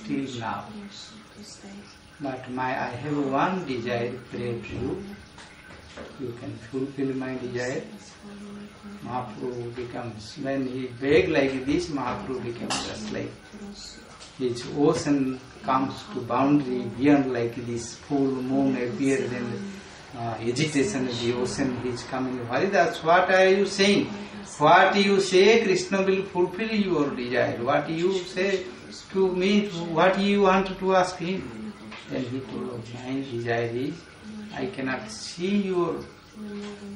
still now. But I have one desire, pray to you. You can fulfill my desire. Mahaprabhu becomes, when he begs like this, Mahaprabhu becomes just like his ocean comes to boundary beyond like this full moon appears and agitation of the ocean is coming. Haridas, what are you saying? What you say, Krishna will fulfill your desire. What you say to me, what you want to ask him? Then he told, my desire is, I cannot see your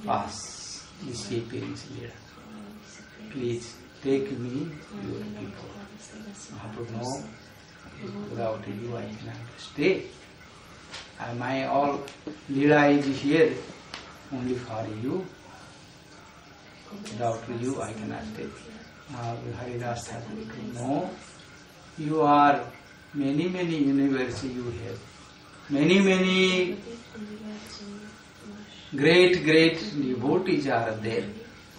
past disappearance there. Please take me, your people. Mahaprabhu, no, without you I cannot stay. My all Leela is here only for you. Without you I cannot stay. Haridas Thakur, no, you are many universes you have. Many great devotees are there.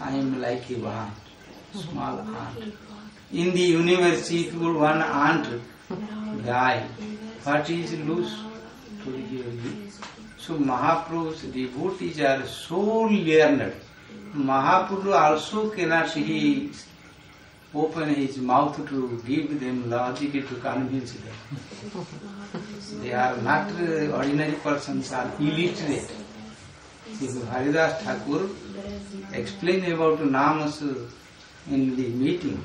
I am like a ant, small ant. In the universe, if one ant die, what is loose to hear you? So Mahaprabhu's devotees are so learned. Mahaprabhu also cannot he open his mouth to give them logic to convince them. They are not ordinary persons, are illiterate. Haridas Thakur explained about namas in the meeting.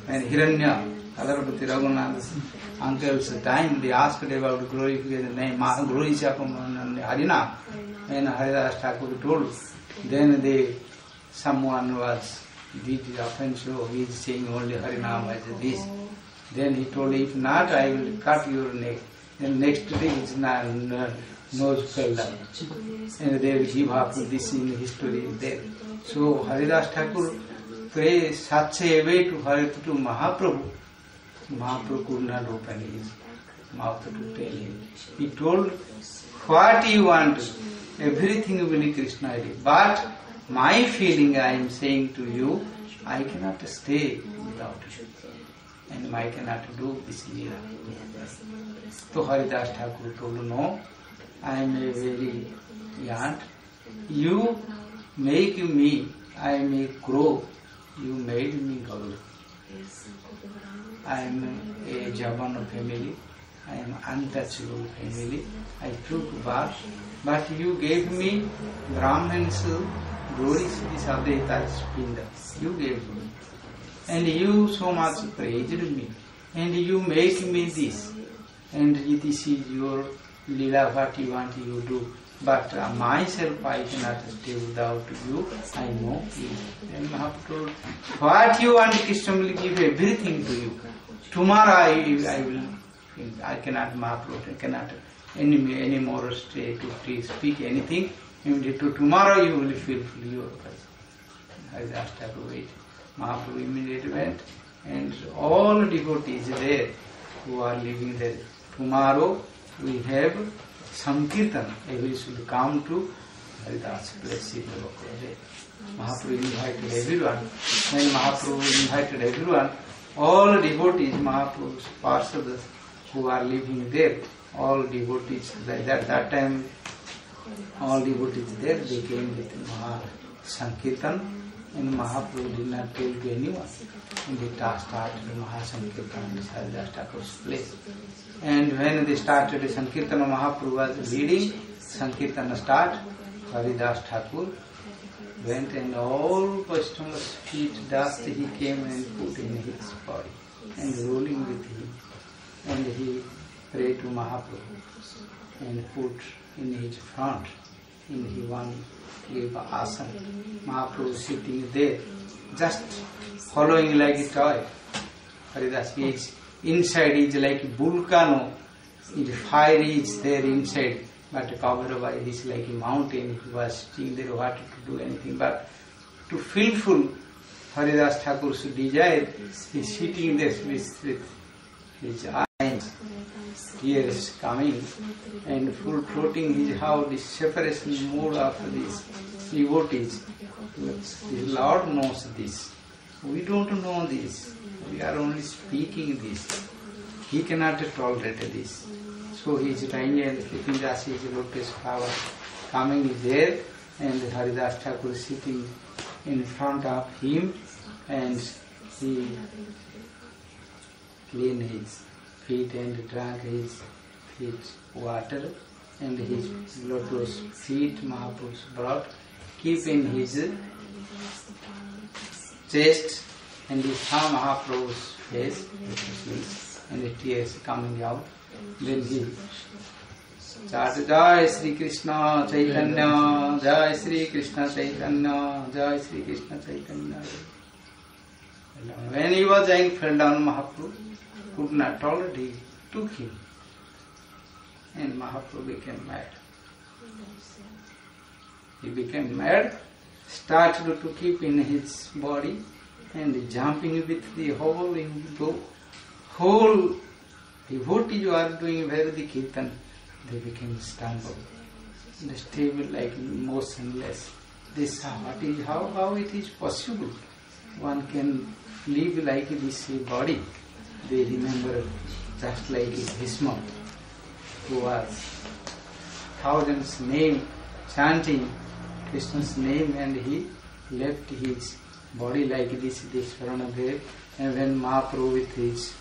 When Hiranya, Adarpati Raghunath's uncle's time, they asked about glorification name, Glorichapam Harina. When Haridas Thakur told, then someone did offense, so he is saying only Harinam as this. Then he told, if not, I will cut your neck. Then next day his nose fell down. And they will give up this in history there. So Haridas Thakur prays such a way to Mahaprabhu. Mahaprabhu could not open his mouth to tell him. He told, what you want, everything will be Krishna. But my feeling I am saying to you, I cannot stay without you. And I cannot do this Leela. So Haridas Thakur told, no, I am a very ant. You make me, I am a crow. You made me Garuda. I am a Javana family. I am untouchable family. I took birth, but you gave me Brahman's glory, this Advaita Spinda. You gave me. And you so much praised me. And you make me this. And this is your Leela, what you want you do. But myself I cannot stay without you. I know you. And Mahaprabhu told, what you want, Krishna will give everything to you. Tomorrow I cannot, Mahaprabhu, I cannot any more stay to speak anything. Immediately tomorrow you will fulfill your purpose. Haridas Thakur wait. Mahaprabhu immediately went, and all devotees there who are living there. Tomorrow we have Sankirtan. Everybody should come to Haridas place. Mahaprabhu invited everyone. When Mahaprabhu invited everyone, all devotees, Mahaprabhu's parsadas who are living there, all devotees, like that time, all devotees there, they came with Maha Sankirtan, and Mahaprabhu did not tell to anyone. And they started Maha Sankirtan in Haridas Thakur's place. And when they started Sankirtan, Mahaprabhu was leading, Sankirtan start, Haridas Thakur went and all Vaishnava's feet dust he came and put in his body and rolling with him. And he prayed to Mahaprabhu and put in his front, in his one gave asana. Mahaprabhu sitting there, just following like a toy. Haridas is inside is like a volcano, the fire is there inside, but covered by this like a mountain. He was sitting there, what to do anything, but to fulfill Haridas Thakur's desire, he is sitting there with his eyes, tears coming, and full floating his how the separation mode of these devotees. The Lord knows this. We don't know this. We are only speaking this. he cannot tolerate this. So he is trying and keeping the lotus flower coming there, and Haridas Thakur is sitting in front of him, and he clean his feet and drank his feet water, and his lotus feet Mahaprabhu brought, keep in his chest, and he saw Mahaprabhu's face, and the tears coming out. Then he chanted, Jai Sri Krishna Chaitanya, Jai Sri Krishna Chaitanya, Jai Sri Krishna Chaitanya. When he was dying, fell down, Mahaprabhu could not tolerate, he took him, and Mahaprabhu became mad. He became mad, started to keep in his body, and jumping with the whole devotees who are doing Vedadi Kirtan, they became stumbled, and stable like motionless. This how it is possible one can live like this body. They remember just like Bhishma, who was thousands name chanting Krishna's name, and he left his body like this Varanadev, and when Mahaprabhu with his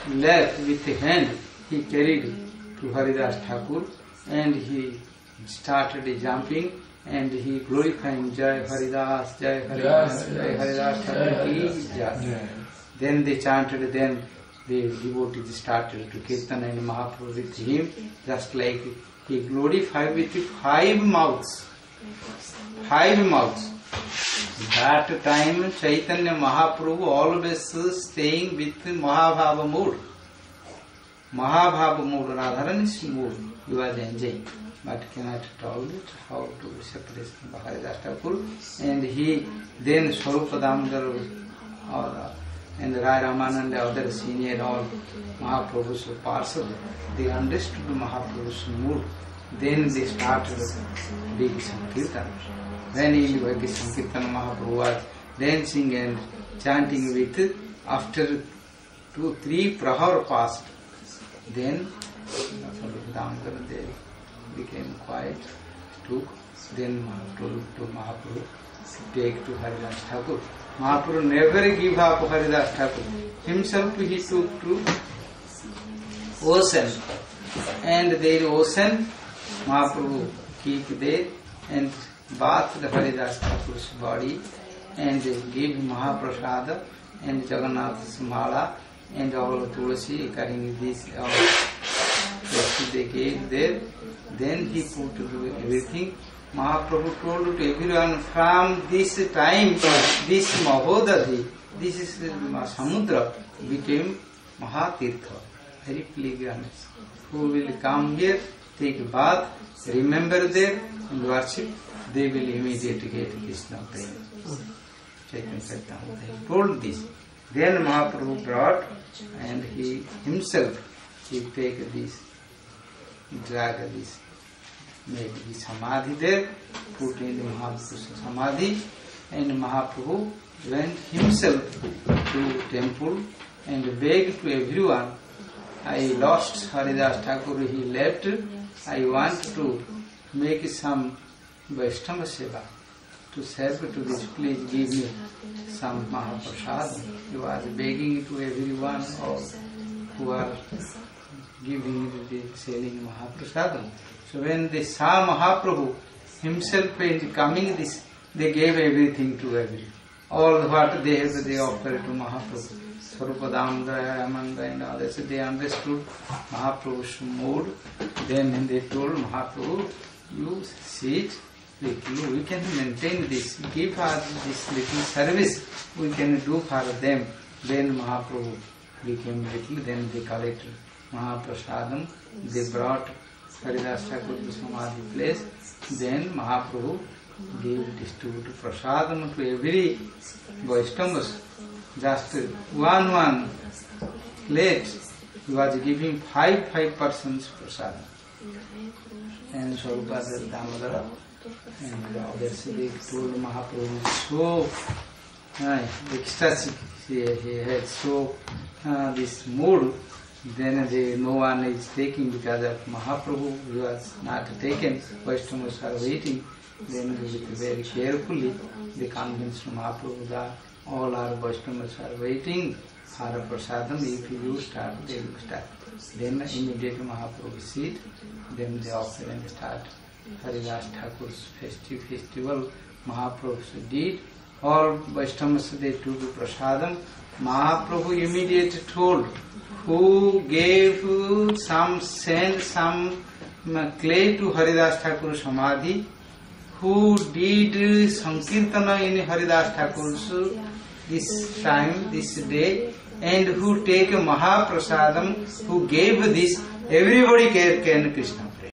left with the hand he carried to Haridas Thakur, and he started jumping, and he glorifying Jai Haridas, Jai Haridas, Jai Haridas Thakur ki Jai. Then they chanted, then the devotees started to Kirtan, and Mahaprabhu with him, just like he glorified with 5 mouths. 5 mouths. That time Chaitanya Mahaprabhu always staying with Mahabhava mood. Mahabhava mood, Radharani's mood, he was enjoying, but cannot tolerate how to separate from Haridas Thakur. And he then Swarupa Damodar and Rai Ramananda, other senior, all Mahaprabhu's parcel, they understood Mahaprabhu's mood. Then they started big Sankirtan. When in Bhakti Sankirtan Mahaprabhu was dancing and chanting with, after 2-3 prahar passed, then they became quiet, took, then Mahaprabhu take to Haridas Thakur. Mahaprabhu never give up Haridas Thakur. Himself he took to ocean, and there ocean Mahaprabhu keep there and bathed Haridas Thakur's body, and gave Mahaprasada and Jagannath's mala and all Tulasi carrying this all they gave there. Then he put to do everything. Mahaprabhu told to everyone, from this time, this Mahodadhi, this is Samudra, became Mahatirtha, very pilgrims, who will come here, take bath, remember there and worship, they will immediately get Krishna prema. Chaitanya Charitamrita told this. Then Mahaprabhu brought, and he himself, he take this, drag this, made the samadhi there, put in the Mahaprabhu's samadhi, and Mahaprabhu went himself to temple and begged to everyone, I lost Haridas Thakur, he left, I want to make some Vaishnava Seva to serve to this, please give me some Mahaprasad. He was begging to everyone who are giving the selling Mahaprasad. So when they saw Mahaprabhu himself and coming this, they gave everything to everyone. All what they have, they offered to Mahaprabhu. Swarupa Damodar, Amanda and others, they understood Mahaprabhu's mood. Then they told Mahaprabhu, you sit, we can maintain this, give us this little service, we can do for them. Then Mahaprabhu became little, then they collected Mahaprasadam, they brought Haridas Thakur to Samadhi place. Then Mahaprabhu gave distributed prasadam to every Vaishnavas. Just one plate, he was giving 5 persons prasadam. And Swarupa Damodara and others, they told Mahaprabhu so ecstatic, he had so this mood, Then no one is taking because of Mahaprabhu who was not taken. Vaishnavas are waiting. Then very carefully they convince Mahaprabhu that all our Vaishnavas are waiting for a prasadam. If you start, they will start. Then immediately Mahaprabhu sit. Then they offer and start Haridas Thakur's festival. Mahaprabhu did. All Vaishnavas they took prasadam. Mahaprabhu immediately told who gave sent some clay to Haridas Thakur Samadhi, who did Sankirtana in Haridas Thakur's this time, this day, and who take Mahaprasadam, who gave this, everybody can Krishna.